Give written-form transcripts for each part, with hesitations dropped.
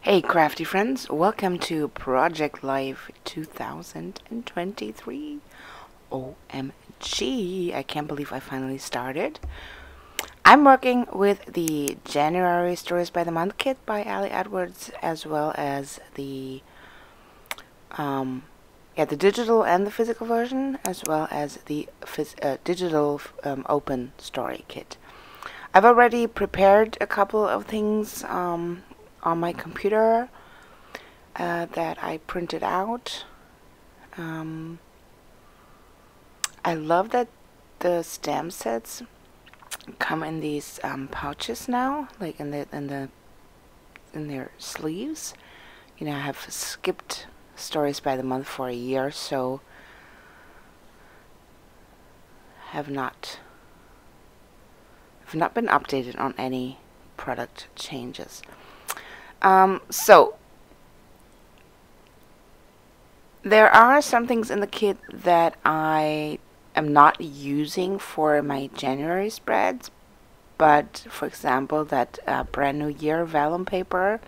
Hey crafty friends, welcome to Project Life 2023. OMG, I can't believe I finally started. I'm working with the January Stories by the Month kit by Ali Edwards, as well as the the digital and the physical version, as well as the digital open story kit. I've already prepared a couple of things on my computer that I printed out. I love that the stamp sets come in these pouches now, like in their sleeves. You know, I have skipped Stories by the Month for a year, so have not been updated on any product changes. So there are some things in the kit that I am not using for my January spreads, but for example, that brand new year vellum paper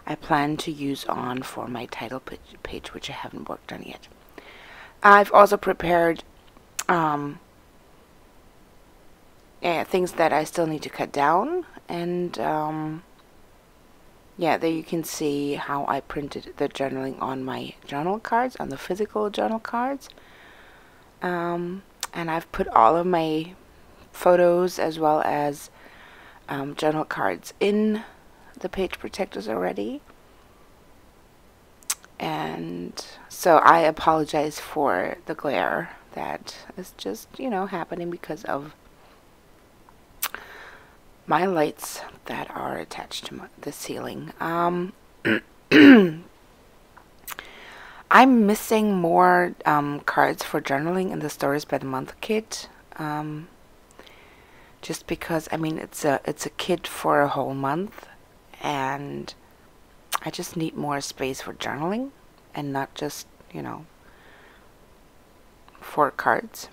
I plan to use on for my title page, which I haven't worked on yet. I've also prepared things that I still need to cut down, and there you can see how I printed the journaling on my journal cards, on the physical journal cards. And I've put all of my photos as well as journal cards in the page protectors already. And so I apologize for the glare that is just, happening because of my lights that are attached to the ceiling. I'm missing more cards for journaling in the Stories by the Month kit. Just because, it's a kit for a whole month, and I just need more space for journaling and not just, 4 cards.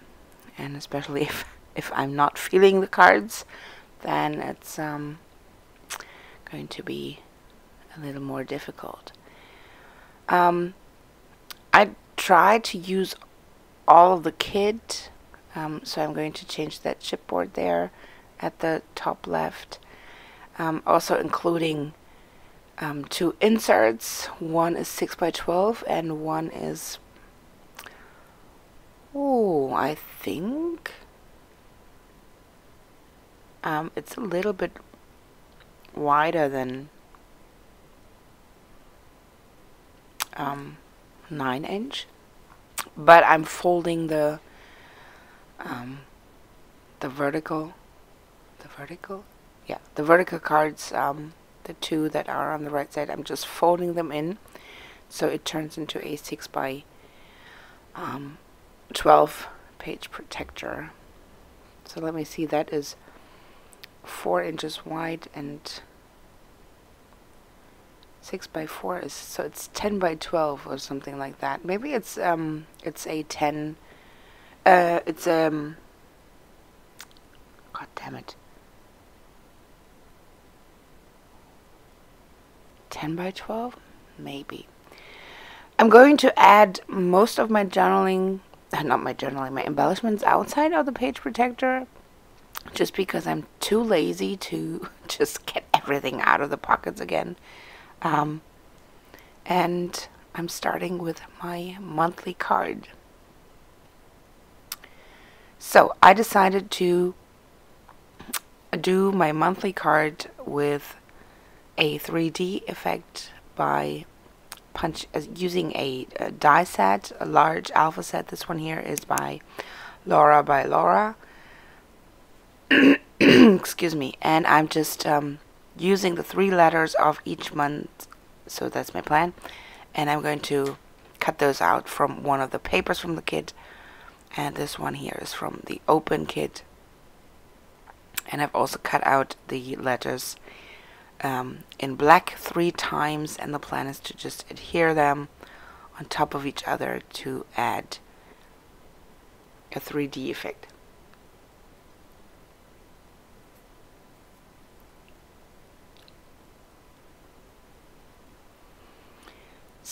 And especially if I'm not feeling the cards, then it's going to be a little more difficult. I try to use all of the kit, so I'm going to change that chipboard there at the top left, also including 2 inserts. One is 6x12 and one is, I think it's a little bit wider than 9-inch, but I'm folding the vertical cards, the 2 that are on the right side. I'm just folding them in so it turns into a 6x12 page protector. So let me see, that is 4 inches wide, and 6x4 is, so it's 10x12 or something like that. Maybe it's a 10. It's God damn it. 10x12, maybe. I'm going to add most of my journaling, my embellishments outside of the page protector, just because I'm too lazy to just get everything out of the pockets again. And I'm starting with my monthly card. So I decided to do my monthly card with a 3D effect by using a die set, a large alpha set. This one here is by LORA BAILORA. Excuse me. And I'm just using the 3 letters of each month, so that's my plan. And I'm going to cut those out from one of the papers from the kit, and this one here is from the open kit. And I've also cut out the letters in black 3 times, and the plan is to just adhere them on top of each other to add a 3D effect.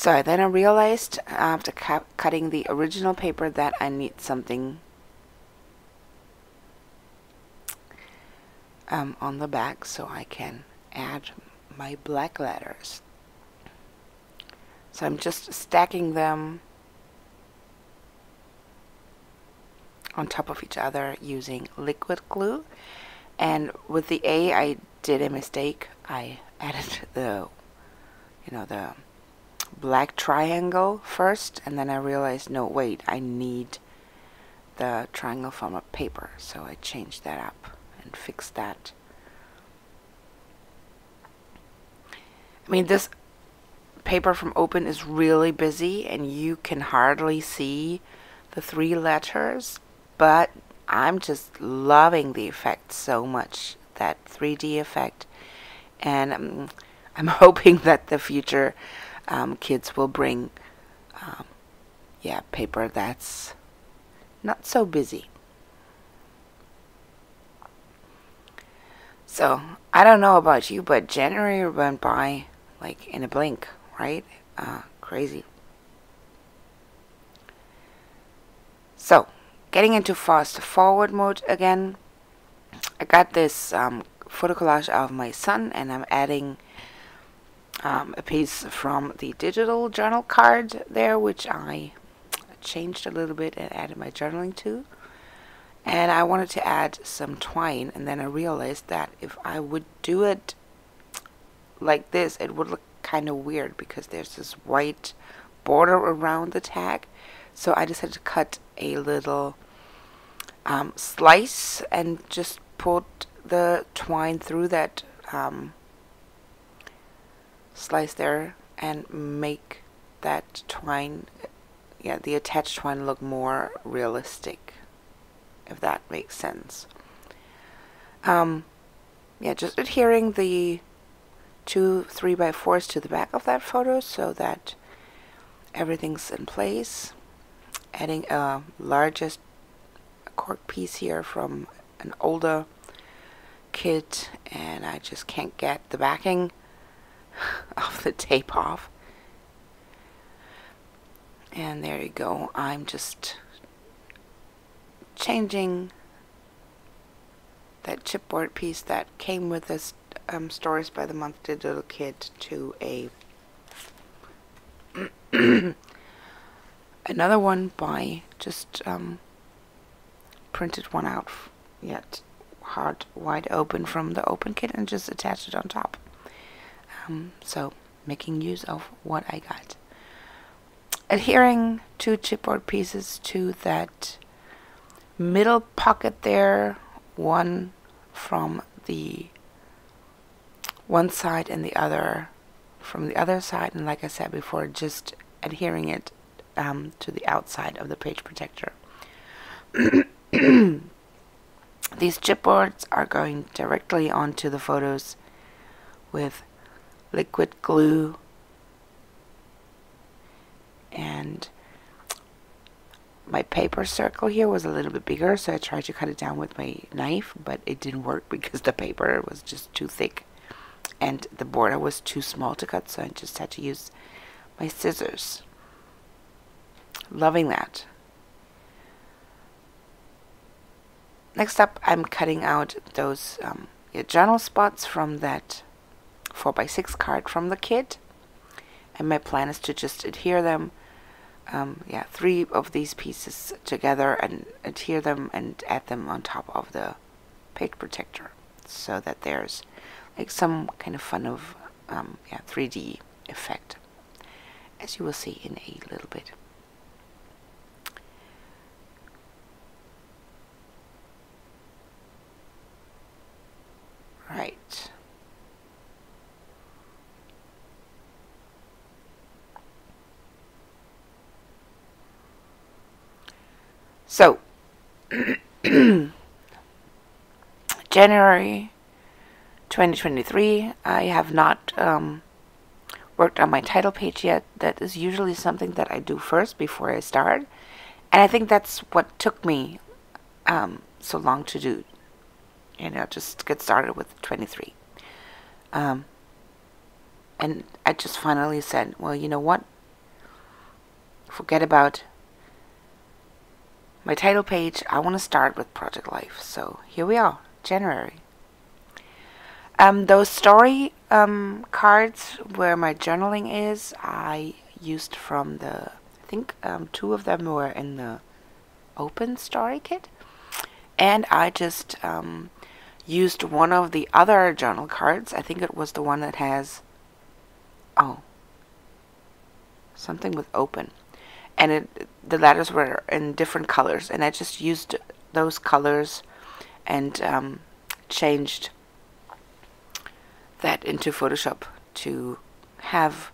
So then I realized after cutting the original paper that I need something on the back so I can add my black letters. So I'm just stacking them on top of each other using liquid glue. And with the A, I did a mistake. I added the black triangle first, and then I realized, no, wait, I need the triangle from a paper. So I changed that up and fixed that. I mean, this paper from Open is really busy and you can hardly see the 3 letters, but I'm just loving the effect so much, that 3D effect, and I'm hoping that the future kids will bring paper that's not so busy. So I don't know about you, but January went by like in a blink, right? Crazy. So getting into fast forward mode again, I got this photo collage of my son, and I'm adding a piece from the digital journal card there, which I changed a little bit and added my journaling to. And I wanted to add some twine, and then I realized that if I would do it like this, it would look kind of weird because there's this white border around the tag. So I decided to cut a little slice and just put the twine through that slice there and make that twine, the attached twine, look more realistic, if that makes sense. Just adhering the 2 3x4s to the back of that photo so that everything's in place. Adding a largest cork piece here from an older kit, and I just can't get the backing of the tape off. And there you go. I'm just changing that chipboard piece that came with this Stories by the Month digital kit to a another one by just printed one out hard wide open from the Open kit and just attached it on top. So making use of what I got. Adhering 2 chipboard pieces to that middle pocket there, one from the one side and the other from the other side, and like I said before, just adhering it to the outside of the page protector. These chipboards are going directly onto the photos with liquid glue, and my paper circle here was a little bit bigger, so I tried to cut it down with my knife, but it didn't work because the paper was just too thick and the border was too small to cut, so I just had to use my scissors. Loving that. Next up, I'm cutting out those journal spots from that 4x6 card from the kit, and my plan is to just adhere them 3 of these pieces together and adhere them and add them on top of the page protector so that there's like some kind of fun of 3D effect, as you will see in a little bit. Right. So, January 2023, I have not worked on my title page yet. That is usually something that I do first before I start. And I think that's what took me so long to do. Just get started with 23. And I just finally said, well, you know what? forget about my title page. I want to start with Project Life. So here we are, January. Those story cards where my journaling is, I used from the, I think 2 of them were in the open story kit. And I just used one of the other journal cards. I think it was the one that has, something with open. And the letters were in different colors. And I just used those colors and changed that into Photoshop to have,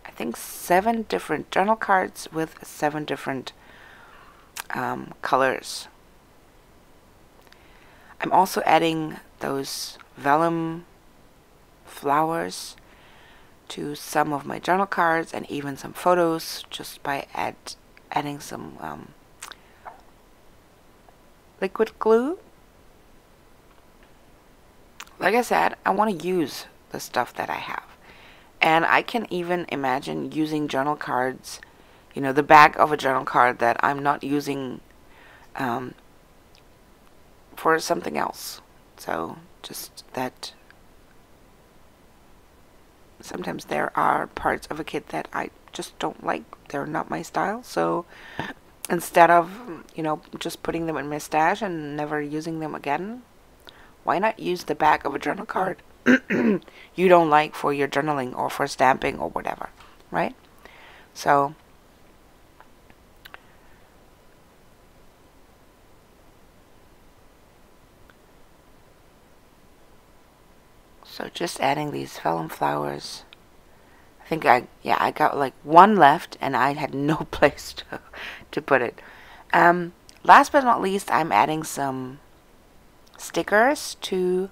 I think, 7 different journal cards with 7 different colors. I'm also adding those vellum flowers to some of my journal cards and even some photos just by adding some liquid glue. Like I said, I want to use the stuff that I have. And I can even imagine using journal cards, you know, the back of a journal card that I'm not using for something else. So just that sometimes there are parts of a kit that I just don't like. They're not my style. So instead of, you know, just putting them in my stash and never using them again, why not use the back of a journal card you don't like for your journaling or for stamping or whatever, right? So just adding these vellum flowers. I think I got like 1 left and I had no place to put it. Last but not least, I'm adding some stickers to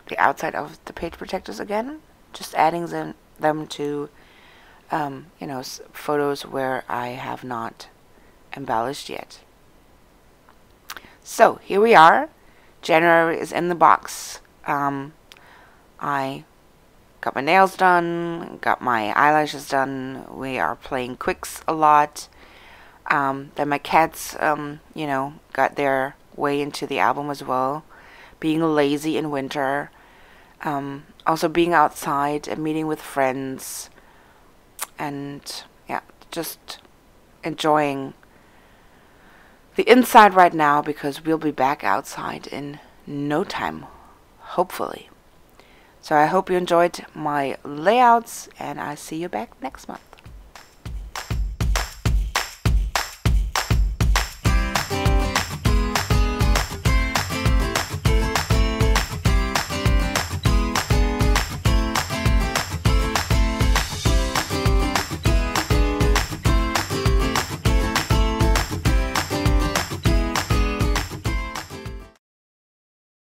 the outside of the page protectors again. Just adding them to you know, photos where I have not embellished yet. So here we are. January is in the box. I got my nails done, got my eyelashes done. We are playing quicks a lot. Then my cats, you know, got their way into the album as well. Being lazy in winter. Also being outside and meeting with friends. And yeah, just enjoying the inside right now because we'll be back outside in no time, hopefully. So I hope you enjoyed my layouts and I see you back next month.